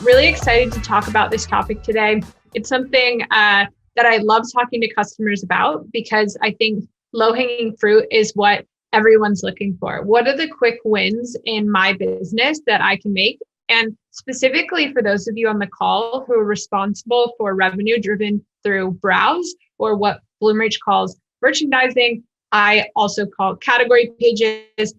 really excited to talk about this topic today. It's something that I love talking to customers about because I think low-hanging fruit is what everyone's looking for. What are the quick wins in my business that I can make? And specifically for those of you on the call who are responsible for revenue driven through browse, or what Bloomreach calls merchandising, I also call category pages.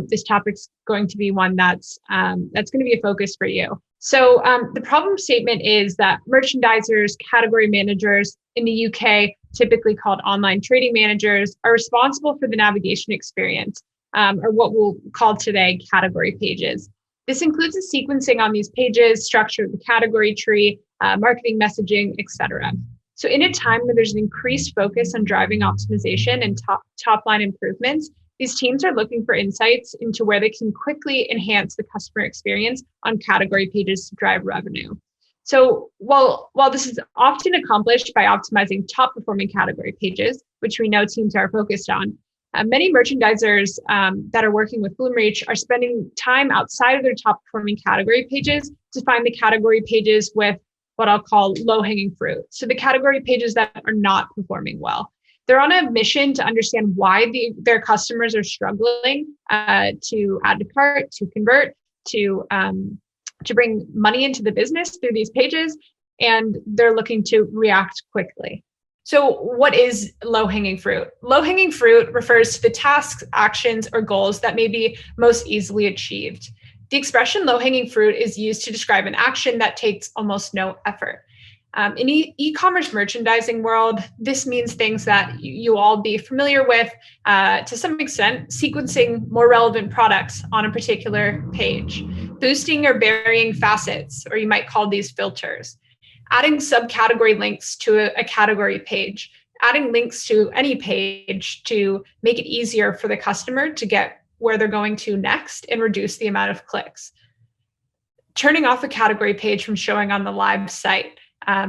This topic's going to be one that's going to be a focus for you. So the problem statement is that merchandisers, category managers in the UK, typically called online trading managers, are responsible for the navigation experience, or what we'll call today category pages. This includes the sequencing on these pages, structure of the category tree, marketing messaging, etc. So in a time where there's an increased focus on driving optimization and top line improvements, these teams are looking for insights into where they can quickly enhance the customer experience on category pages to drive revenue. So while this is often accomplished by optimizing top performing category pages, which we know teams are focused on, many merchandisers that are working with Bloomreach are spending time outside of their top performing category pages to find the category pages with what I'll call low-hanging fruit. So the category pages that are not performing well. They're on a mission to understand why their customers are struggling to add to cart, to convert, to bring money into the business through these pages, and they're looking to react quickly. So what is low-hanging fruit? Low-hanging fruit refers to the tasks, actions, or goals that may be most easily achieved. The expression low-hanging fruit is used to describe an action that takes almost no effort. In e-commerce merchandising world, this means things that you all be familiar with to some extent, sequencing more relevant products on a particular page, boosting or burying facets, or you might call these filters, adding subcategory links to a category page, adding links to any page to make it easier for the customer to get where they're going to next and reduce the amount of clicks, turning off a category page from showing on the live site.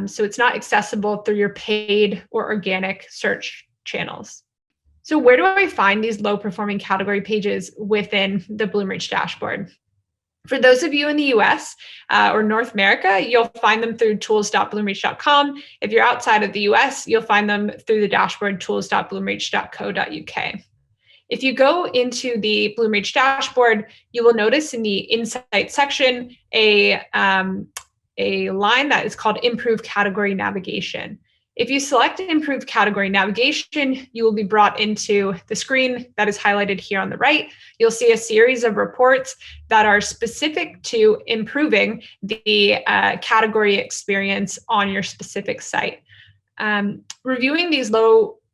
So it's not accessible through your paid or organic search channels. So where do I find these low performing category pages within the Bloomreach dashboard? For those of you in the US or North America, you'll find them through tools.bloomreach.com. If you're outside of the US, you'll find them through the dashboard tools.bloomreach.co.uk. If you go into the Bloomreach dashboard, you will notice in the Insights section a line that is called Improve Category Navigation. If you select Improve Category Navigation, you will be brought into the screen that is highlighted here on the right. You'll see a series of reports that are specific to improving the category experience on your specific site. Reviewing these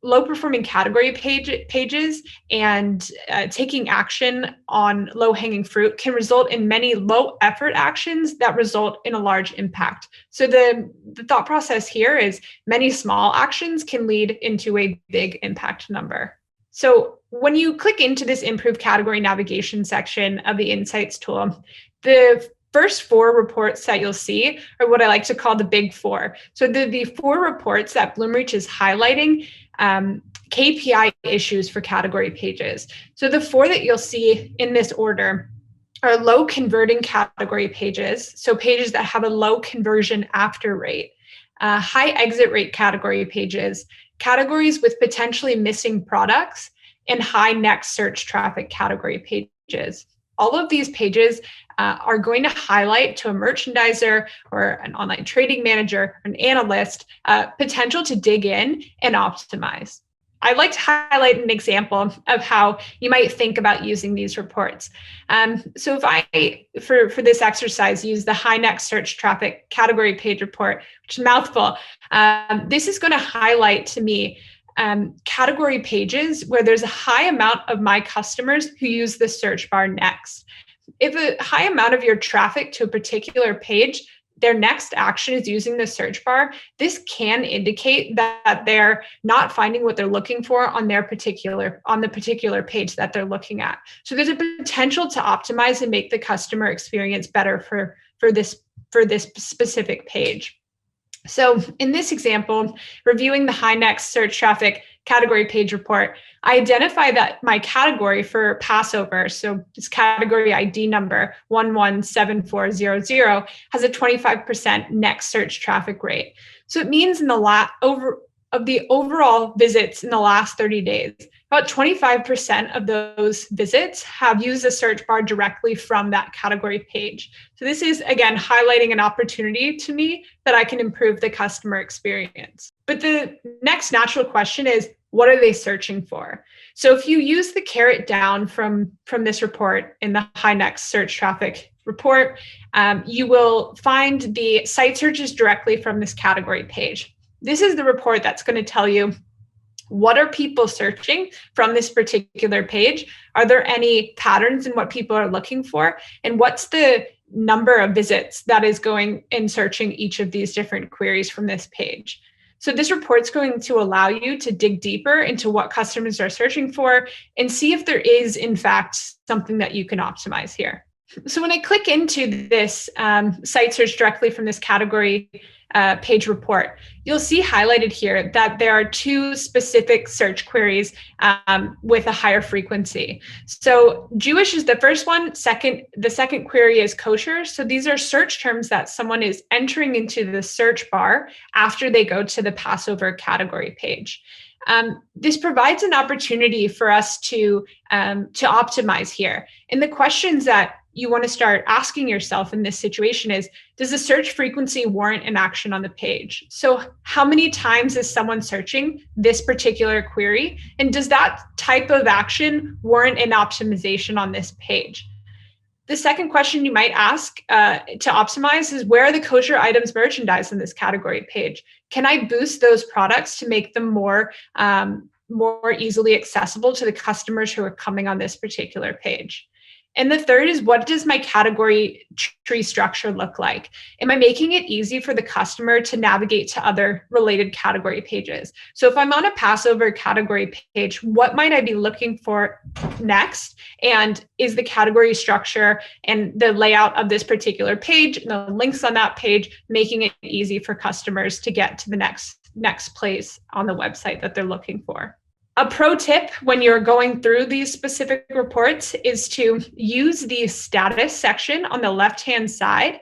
low-performing category pages and taking action on low-hanging fruit can result in many low-effort actions that result in a large impact. So the thought process here is many small actions can lead into a big impact number. So when you click into this Improve Category Navigation section of the Insights tool, the first four reports that you'll see are what I like to call the big four. So the four reports that Bloomreach is highlighting KPI issues for category pages. So the four that you'll see in this order are low converting category pages, so pages that have a low conversion after rate, high exit rate category pages, categories with potentially missing products, and high next search traffic category pages. All of these pages are going to highlight to a merchandiser or an online trading manager, an analyst, potential to dig in and optimize. I'd like to highlight an example of how you might think about using these reports. So if I, for this exercise, use the high next search traffic category page report, which is a mouthful, this is going to highlight to me category pages where there's a high amount of my customers who use the search bar next. If a high amount of your traffic to a particular page, their next action is using the search bar, this can indicate that they're not finding what they're looking for on the particular page that they're looking at. So there's a potential to optimize and make the customer experience better for this specific page. So in this example, reviewing the high next search traffic category page report, I identify that my category for Passover, so this category ID number 117400, has a 25% next search traffic rate. So it means in the of the overall visits in the last 30 days, about 25% of those visits have used the search bar directly from that category page. So this is, again, highlighting an opportunity to me that I can improve the customer experience. But the next natural question is, what are they searching for? So if you use the caret down from this report in the high next search traffic report, you will find the site searches directly from this category page. This is the report that's going to tell you, what are people searching from this particular page? Are there any patterns in what people are looking for? And what's the number of visits that is going and searching each of these different queries from this page? So this report's going to allow you to dig deeper into what customers are searching for and see if there is, in fact, something that you can optimize here. So when I click into this site search directly from this category page report, you'll see highlighted here that there are two specific search queries with a higher frequency. So Jewish is the first one. The second query is kosher. So these are search terms that someone is entering into the search bar after they go to the Passover category page. This provides an opportunity for us to optimize here. And the questions that you want to start asking yourself in this situation is, does the search frequency warrant an action on the page? So how many times is someone searching this particular query? And does that type of action warrant an optimization on this page? The second question you might ask to optimize is, where are the kosher items merchandised in this category page? Can I boost those products to make them more easily accessible to the customers who are coming on this particular page? And the third is, what does my category tree structure look like? Am I making it easy for the customer to navigate to other related category pages? So if I'm on a Passover category page, what might I be looking for next? And is the category structure and the layout of this particular page and the links on that page making it easy for customers to get to the next place on the website that they're looking for? A pro tip when you're going through these specific reports is to use the status section on the left-hand side,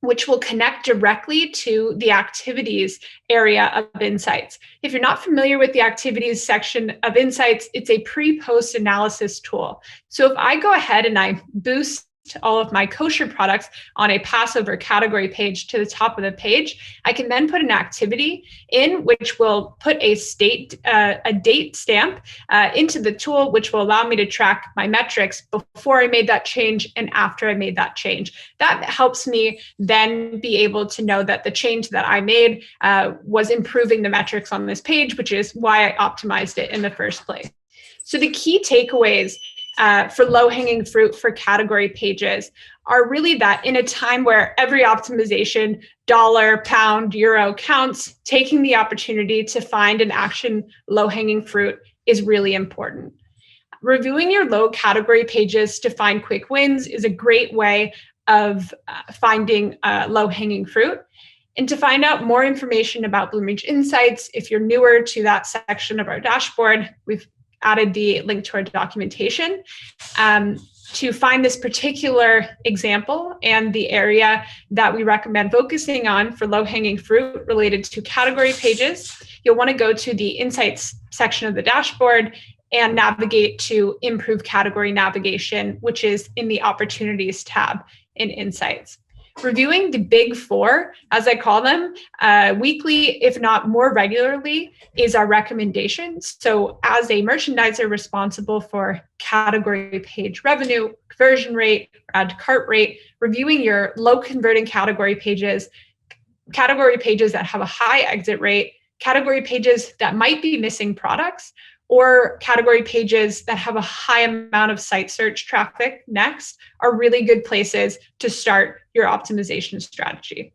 which will connect directly to the activities area of Insights. If you're not familiar with the activities section of Insights, it's a pre-post analysis tool. So if I go ahead and I boost all of my kosher products on a Passover category page to the top of the page, I can then put an activity in which will put a date stamp into the tool, which will allow me to track my metrics before I made that change and after I made that change. That helps me then be able to know that the change that I made was improving the metrics on this page, which is why I optimized it in the first place. So the key takeaways for low-hanging fruit for category pages are really that in a time where every optimization, dollar, pound, euro counts, taking the opportunity to find and action low-hanging fruit is really important. Reviewing your low category pages to find quick wins is a great way of finding low-hanging fruit. And to find out more information about Bloomreach Insights, if you're newer to that section of our dashboard, we've added the link to our documentation to find this particular example and the area that we recommend focusing on for low-hanging fruit related to category pages. You'll want to go to the Insights section of the dashboard and navigate to Improve Category Navigation, which is in the Opportunities tab in Insights. Reviewing the big four, as I call them, weekly, if not more regularly, is our recommendation. So as a merchandiser responsible for category page revenue, conversion rate, add to cart rate, reviewing your low converting category pages that have a high exit rate, category pages that might be missing products, or category pages that have a high amount of site search traffic next are really good places to start your optimization strategy.